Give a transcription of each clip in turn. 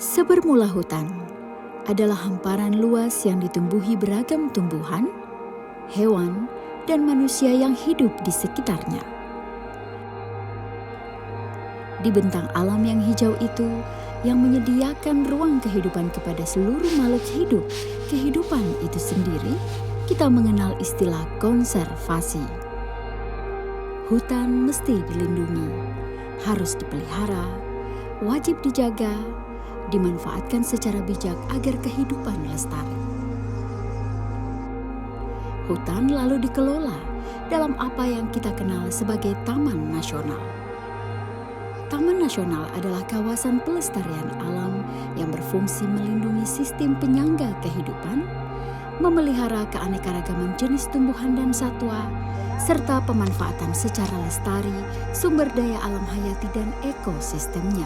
Sebermula hutan adalah hamparan luas yang ditumbuhi beragam tumbuhan, hewan, dan manusia yang hidup di sekitarnya. Di bentang alam yang hijau itu, yang menyediakan ruang kehidupan kepada seluruh makhluk hidup, kehidupan itu sendiri, kita mengenal istilah konservasi. Hutan mesti dilindungi, harus dipelihara, wajib dijaga, dimanfaatkan secara bijak agar kehidupan lestari. Hutan lalu dikelola dalam apa yang kita kenal sebagai Taman Nasional. Taman Nasional adalah kawasan pelestarian alam yang berfungsi melindungi sistem penyangga kehidupan, memelihara keanekaragaman jenis tumbuhan dan satwa, serta pemanfaatan secara lestari sumber daya alam hayati dan ekosistemnya.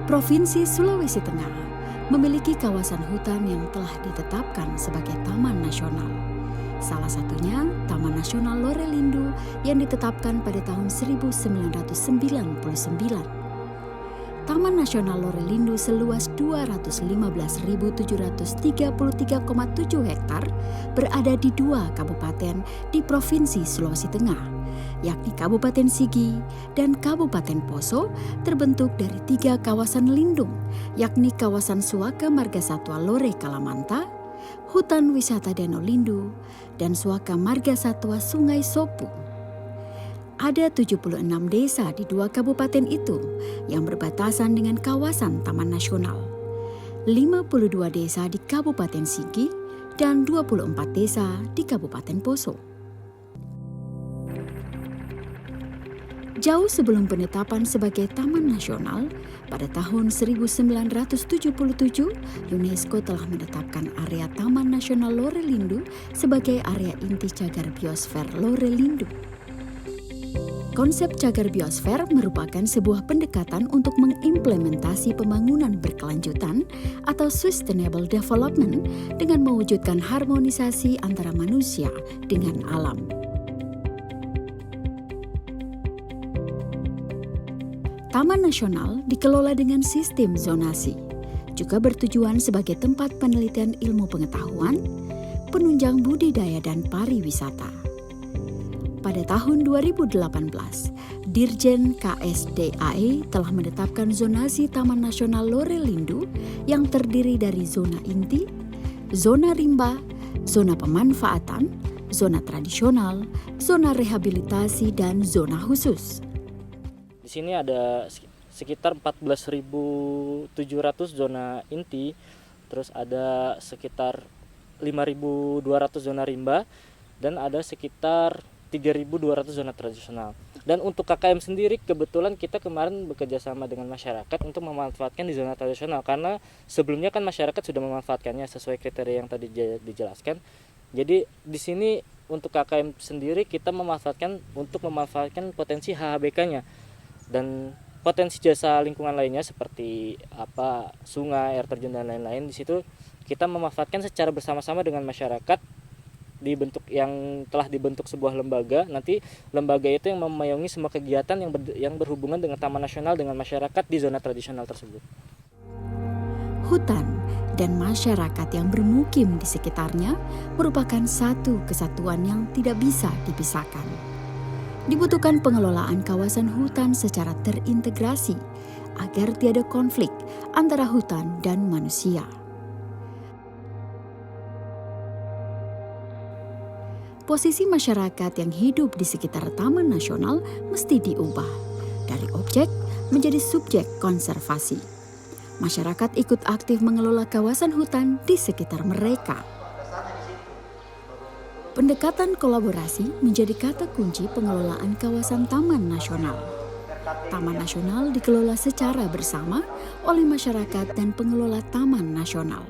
Provinsi Sulawesi Tengah memiliki kawasan hutan yang telah ditetapkan sebagai Taman Nasional. Salah satunya Taman Nasional Lorelindu yang ditetapkan pada tahun 1999. Taman Nasional Lorelindu seluas 215.733,7 hektar berada di 2 kabupaten di Provinsi Sulawesi Tengah, yakni Kabupaten Sigi dan Kabupaten Poso, terbentuk dari 3 kawasan lindung, yakni kawasan Suaka Margasatwa Lore Kalamanta, Hutan Wisata Danau Lindu, dan Suaka Margasatwa Sungai Sopu. Ada 76 desa di 2 kabupaten itu yang berbatasan dengan kawasan Taman Nasional. 52 desa di Kabupaten Sigi dan 24 desa di Kabupaten Poso. Jauh sebelum penetapan sebagai Taman Nasional, pada tahun 1977, UNESCO telah menetapkan area Taman Nasional Lorelindu sebagai area inti cagar biosfer Lorelindu. Konsep cagar biosfer merupakan sebuah pendekatan untuk mengimplementasi pembangunan berkelanjutan atau sustainable development dengan mewujudkan harmonisasi antara manusia dengan alam. Taman Nasional dikelola dengan sistem zonasi, juga bertujuan sebagai tempat penelitian ilmu pengetahuan, penunjang budidaya dan pariwisata. Pada tahun 2018, Dirjen KSDAE telah menetapkan zonasi Taman Nasional Lorelindu yang terdiri dari zona inti, zona rimba, zona pemanfaatan, zona tradisional, zona rehabilitasi, dan zona khusus. Di sini ada sekitar 14.700 zona inti, terus ada sekitar 5.200 zona rimba, dan ada sekitar 3.200 zona tradisional. Dan untuk KKM sendiri kebetulan kita kemarin bekerja sama dengan masyarakat untuk memanfaatkan di zona tradisional, karena sebelumnya kan masyarakat sudah memanfaatkannya sesuai kriteria yang tadi dijelaskan. Jadi di sini untuk KKM sendiri kita memanfaatkan potensi HHBK-nya dan potensi jasa lingkungan lainnya seperti sungai, air terjun dan lain-lain. Di situ kita memanfaatkan secara bersama-sama dengan masyarakat yang telah dibentuk sebuah lembaga. Nanti lembaga itu yang memayungi semua kegiatan yang berhubungan dengan Taman Nasional dengan masyarakat di zona tradisional tersebut. Hutan dan masyarakat yang bermukim di sekitarnya merupakan satu kesatuan yang tidak bisa dipisahkan. Dibutuhkan pengelolaan kawasan hutan secara terintegrasi agar tiada konflik antara hutan dan manusia. Posisi masyarakat yang hidup di sekitar Taman Nasional mesti diubah dari objek menjadi subjek konservasi. Masyarakat ikut aktif mengelola kawasan hutan di sekitar mereka. Pendekatan kolaborasi menjadi kata kunci pengelolaan kawasan Taman Nasional. Taman Nasional dikelola secara bersama oleh masyarakat dan pengelola Taman Nasional.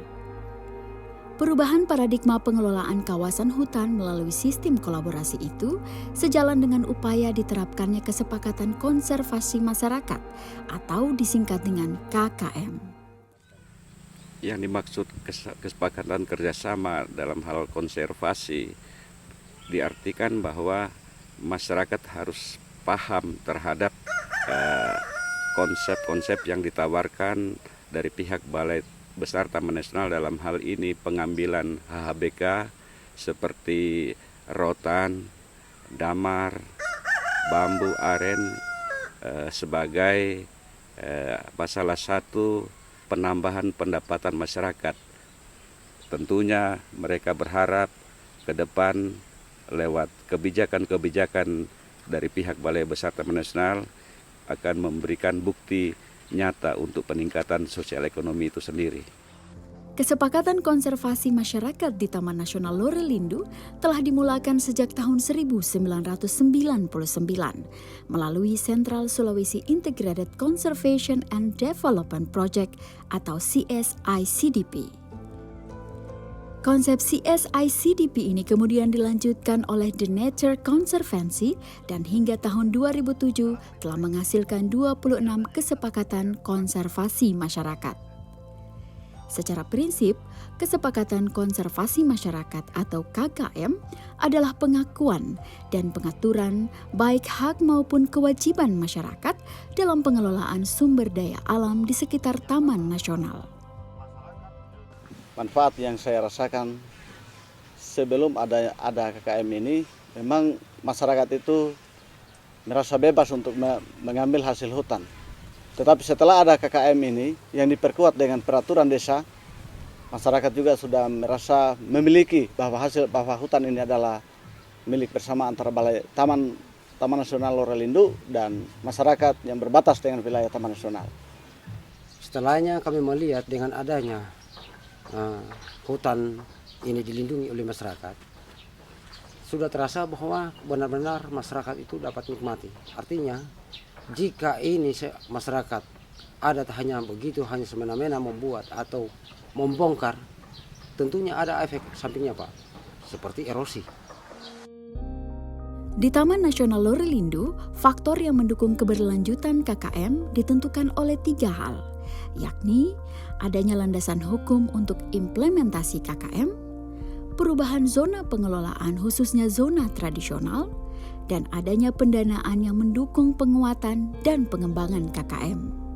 Perubahan paradigma pengelolaan kawasan hutan melalui sistem kolaborasi itu sejalan dengan upaya diterapkannya kesepakatan konservasi masyarakat atau disingkat dengan KKM. Yang dimaksud kesepakatan kerjasama dalam hal konservasi diartikan bahwa masyarakat harus paham terhadap konsep-konsep yang ditawarkan dari pihak Balai Besar Taman Nasional, dalam hal ini pengambilan HHBK seperti rotan, damar, bambu aren sebagai salah satu penambahan pendapatan masyarakat. Tentunya mereka berharap ke depan lewat kebijakan-kebijakan dari pihak Balai Besar Taman Nasional akan memberikan bukti nyata untuk peningkatan sosial ekonomi itu sendiri. Kesepakatan konservasi masyarakat di Taman Nasional Lorelindu telah dimulakan sejak tahun 1999 melalui Central Sulawesi Integrated Conservation and Development Project atau CSICDP. Konsep CSICDP ini kemudian dilanjutkan oleh The Nature Conservancy dan hingga tahun 2007 telah menghasilkan 26 kesepakatan konservasi masyarakat. Secara prinsip, kesepakatan konservasi masyarakat atau KKM adalah pengakuan dan pengaturan baik hak maupun kewajiban masyarakat dalam pengelolaan sumber daya alam di sekitar Taman Nasional. Manfaat yang saya rasakan sebelum ada KKM ini, memang masyarakat itu merasa bebas untuk mengambil hasil hutan. Tetapi setelah ada KKM ini yang diperkuat dengan peraturan desa, masyarakat juga sudah merasa memiliki bahwa hutan ini adalah milik bersama antara Taman Nasional Lorelindu dan masyarakat yang berbatas dengan wilayah Taman Nasional. Setelahnya kami melihat dengan adanya hutan ini dilindungi oleh masyarakat, sudah terasa bahwa benar-benar masyarakat itu dapat nikmati. Artinya, jika ini masyarakat ada hanya begitu, hanya semena-mena membuat atau membongkar, tentunya ada efek sampingnya, Pak, seperti erosi. Di Taman Nasional Lorelindu, faktor yang mendukung keberlanjutan KKM ditentukan oleh 3 hal, yakni adanya landasan hukum untuk implementasi KKM, perubahan zona pengelolaan khususnya zona tradisional, dan adanya pendanaan yang mendukung penguatan dan pengembangan KKM.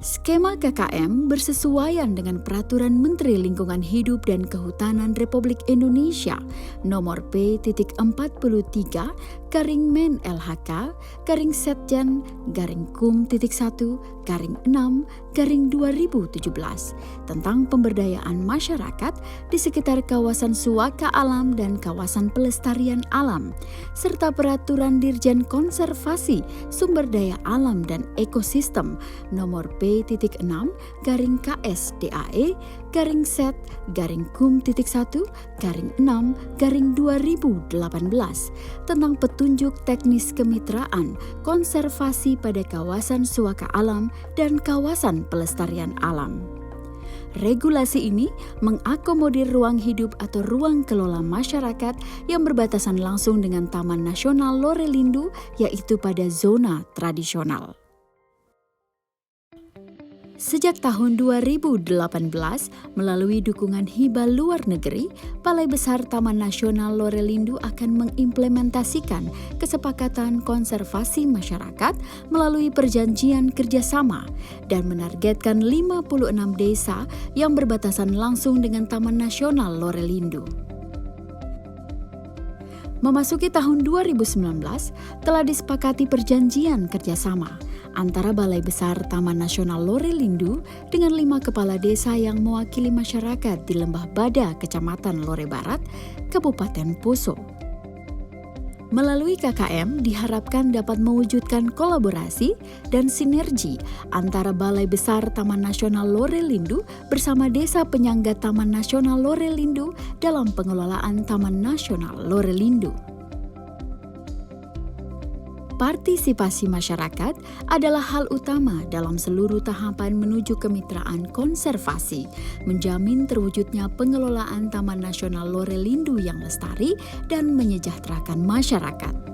Skema KKM bersesuaian dengan Peraturan Menteri Lingkungan Hidup dan Kehutanan Republik Indonesia Nomor P.Kum.1/Setjen-Kum.1/6/2017 tentang pemberdayaan masyarakat di sekitar kawasan suaka alam dan kawasan pelestarian alam, serta Peraturan Dirjen Konservasi Sumber Daya Alam dan Ekosistem Nomor P.Kum.1/Set-Kum.1/6/2018 tentang petunjuk teknis kemitraan konservasi pada kawasan suaka alam dan kawasan pelestarian alam. Regulasi ini mengakomodir ruang hidup atau ruang kelola masyarakat yang berbatasan langsung dengan Taman Nasional Lorelindu, yaitu pada zona tradisional. Sejak tahun 2018, melalui dukungan hibah luar negeri, Balai Besar Taman Nasional Lorelindu akan mengimplementasikan kesepakatan konservasi masyarakat melalui perjanjian kerjasama dan menargetkan 56 desa yang berbatasan langsung dengan Taman Nasional Lorelindu. Memasuki tahun 2019, telah disepakati perjanjian kerjasama antara Balai Besar Taman Nasional Lorelindu dengan 5 kepala desa yang mewakili masyarakat di Lembah Bada, Kecamatan Lore Barat, Kabupaten Poso. Melalui KKM diharapkan dapat mewujudkan kolaborasi dan sinergi antara Balai Besar Taman Nasional Lorelindu bersama desa penyangga Taman Nasional Lorelindu dalam pengelolaan Taman Nasional Lorelindu. Partisipasi masyarakat adalah hal utama dalam seluruh tahapan menuju kemitraan konservasi, menjamin terwujudnya pengelolaan Taman Nasional Lorelindu yang lestari dan menyejahterakan masyarakat.